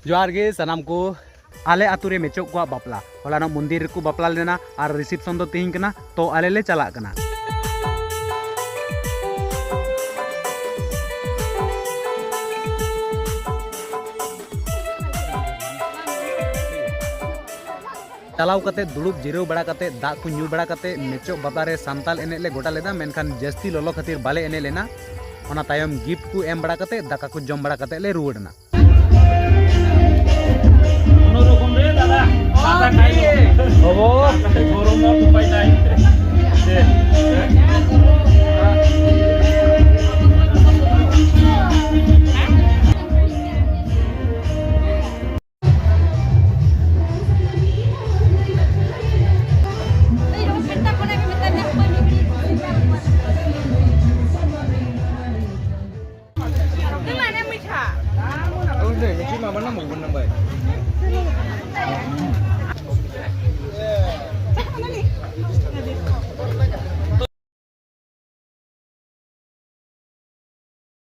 जोहार गे सनाम को आले आतुरे मेचो को बापला हलाना मंदिर को बापला लेना और रिसेप्शन दो तेहिं कना तो आले ले चला कना चलाव कते दुड़ुब जिराव बड़ा कते दाग को न्यू बड़ा कते मेचो बातारे सांताल एने ले गोटा लेदा मेनखान जस्ती लोलो खातिर बाले एने लेना ओना तायम गिफ्ट को एम बड़ा कते दाका को जम बड़ा कते ले रुवड़ना